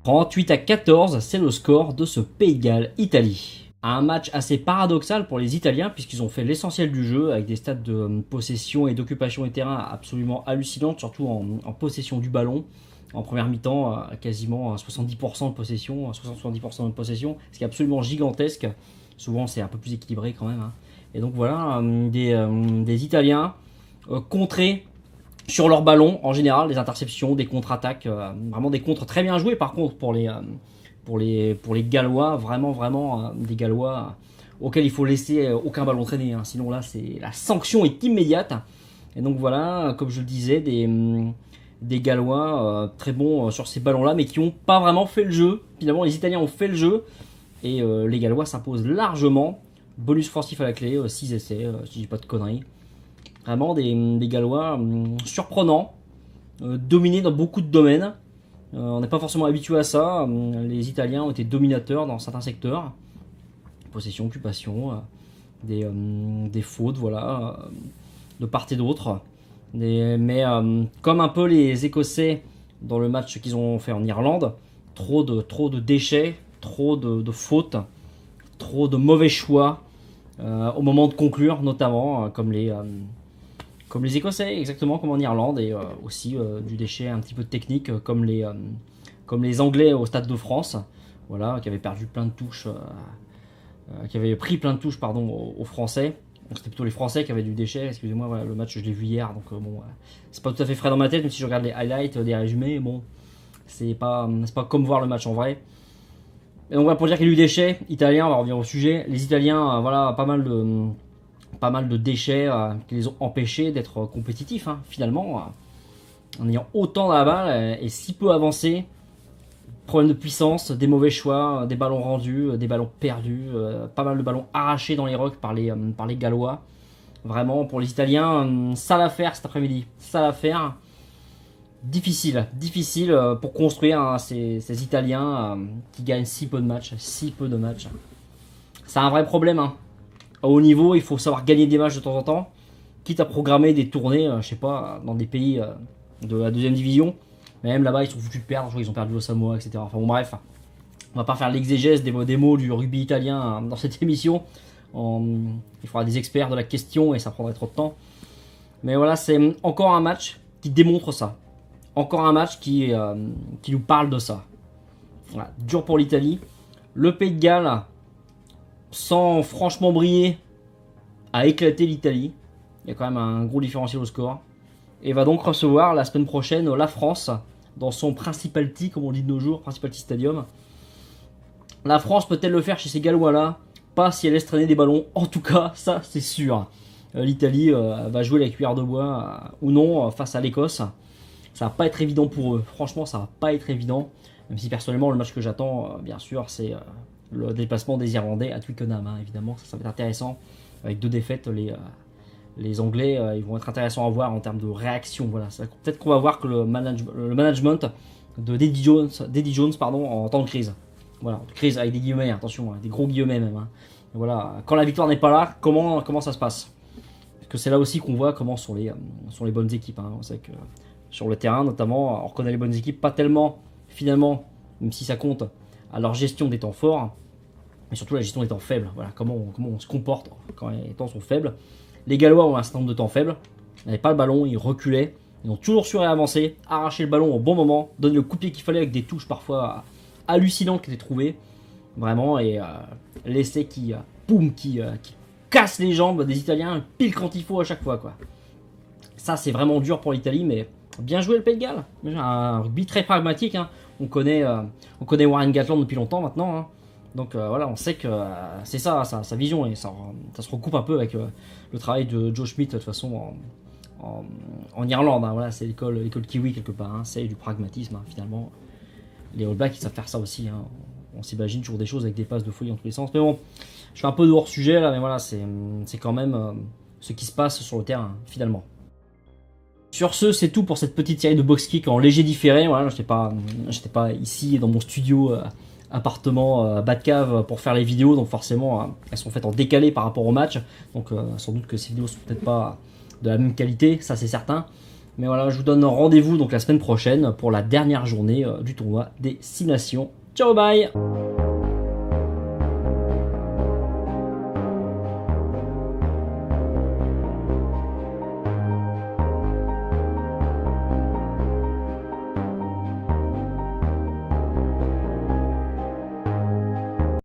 38-14, c'est le score de ce Pays de Galles-Italie. Un match assez paradoxal pour les Italiens puisqu'ils ont fait l'essentiel du jeu avec des stats de possession et d'occupation des terrains absolument hallucinantes, surtout en possession du ballon. En première mi-temps, quasiment 70% de possession, 60-70% de possession, ce qui est absolument gigantesque. Souvent, c'est un peu plus équilibré quand même. Et donc voilà, des Italiens contrés sur leur ballon, en général, des interceptions, des contre-attaques, vraiment des contres très bien joués par contre pour les Gallois, vraiment des Gallois auxquels il faut laisser aucun ballon traîner, sinon là la sanction est immédiate. Et donc voilà, comme je le disais, des Gallois très bons sur ces ballons-là, mais qui n'ont pas vraiment fait le jeu. Finalement, les Italiens ont fait le jeu, et les Gallois s'imposent largement. Bonus offensif à la clé, 6 essais, si je dis pas de conneries. Vraiment des Gallois surprenants, dominés dans beaucoup de domaines. On n'est pas forcément habitué à ça. Les Italiens ont été dominateurs dans certains secteurs. Possession, occupation, des fautes, voilà, de part et d'autre. Mais comme un peu les Écossais dans le match qu'ils ont fait en Irlande, trop de déchets, trop de fautes, trop de mauvais choix au moment de conclure, notamment comme les Écossais, exactement comme en Irlande, et aussi du déchet un petit peu de technique, comme les Anglais au Stade de France, voilà, qui avaient perdu plein de touches, qui avaient pris plein de touches, pardon, aux Français. Donc c'était plutôt les Français qui avaient du déchet. Excusez-moi, voilà, le match je l'ai vu hier, donc bon, c'est pas tout à fait frais dans ma tête, même si je regarde les highlights, des résumés, bon, c'est pas comme voir le match en vrai. Et donc voilà, pour dire qu'il y a eu des déchets italiens, on va revenir au sujet. Les Italiens, voilà, pas mal de déchets qui les ont empêchés d'être compétitifs, finalement, en ayant autant dans la balle et si peu avancé. Problème de puissance, des mauvais choix, des ballons rendus, des ballons perdus, pas mal de ballons arrachés dans les rocks par les Gallois. Vraiment, pour les Italiens, sale affaire cet après-midi, sale affaire. Difficile pour construire ces Italiens qui gagnent si peu de matchs, C'est un vrai problème. À haut niveau, il faut savoir gagner des matchs de temps en temps, quitte à programmer des tournées, je sais pas, dans des pays de la deuxième division. Mais même là-bas, ils sont foutus de perdre, je crois qu'ils ont perdu au Samoa, etc. Enfin bon, bref, on va pas faire l'exégèse des mots du rugby italien dans cette émission. Il faudra des experts de la question et ça prendrait trop de temps. Mais voilà, c'est encore un match qui démontre ça. Encore un match qui nous parle de ça. Voilà, dur pour l'Italie. Le Pays de Galles, sans franchement briller, a éclaté l'Italie. Il y a quand même un gros différentiel au score. Et va donc recevoir la semaine prochaine la France dans son Principality, comme on dit de nos jours, Principality Stadium. La France peut-elle le faire chez ces Gallois-là? Pas si elle laisse traîner des ballons. En tout cas, ça c'est sûr. L'Italie va jouer la cuillère de bois ou non face à l'Écosse. Ça va pas être évident pour eux. Franchement, ça va pas être évident. Même si personnellement, le match que j'attends, bien sûr, c'est le déplacement des Irlandais à Twickenham. Évidemment, ça va être intéressant. Avec 2 défaites, les Anglais, ils vont être intéressants à voir en termes de réaction. Voilà. Peut-être qu'on va voir que le management de d'Eddie Jones, en temps de crise. Voilà, crise avec des guillemets, attention, des gros guillemets même. Voilà. Quand la victoire n'est pas là, comment ça se passe? Parce que c'est là aussi qu'on voit comment sont les bonnes équipes. On sait que sur le terrain, notamment, on reconnaît les bonnes équipes, pas tellement, finalement, même si ça compte, à leur gestion des temps forts, mais surtout la gestion des temps faibles. Voilà, comment on se comporte quand les temps sont faibles. Les Gallois ont un certain nombre de temps faibles, ils n'avaient pas le ballon, ils reculaient, ils ont toujours su réavancer, arracher le ballon au bon moment, donner le coup de pied qu'il fallait avec des touches parfois hallucinantes qui étaient trouvées, vraiment, et l'essai qui casse les jambes des Italiens pile quand il faut à chaque fois, quoi. Ça, c'est vraiment dur pour l'Italie, mais bien joué le Pays de Galles. Un rugby très pragmatique. On connaît Warren Gatland depuis longtemps maintenant. Donc voilà, on sait que c'est ça, sa vision, et ça se recoupe un peu avec le travail de Joe Schmidt de toute façon en Irlande. Voilà, c'est l'école kiwi quelque part. C'est du pragmatisme finalement. Les All Blacks ils savent faire ça aussi. On s'imagine toujours des choses avec des passes de folie dans tous les sens. Mais bon, je fais un peu de hors sujet là, mais voilà, c'est quand même ce qui se passe sur le terrain finalement. Sur ce, c'est tout pour cette petite série de box kick en léger différé. Voilà, j'étais pas ici dans mon studio appartement Batcave pour faire les vidéos, donc forcément elles sont faites en décalé par rapport au match. Donc sans doute que ces vidéos sont peut-être pas de la même qualité, ça c'est certain. Mais voilà, je vous donne rendez-vous donc la semaine prochaine pour la dernière journée du tournoi des 6 nations. Ciao, bye!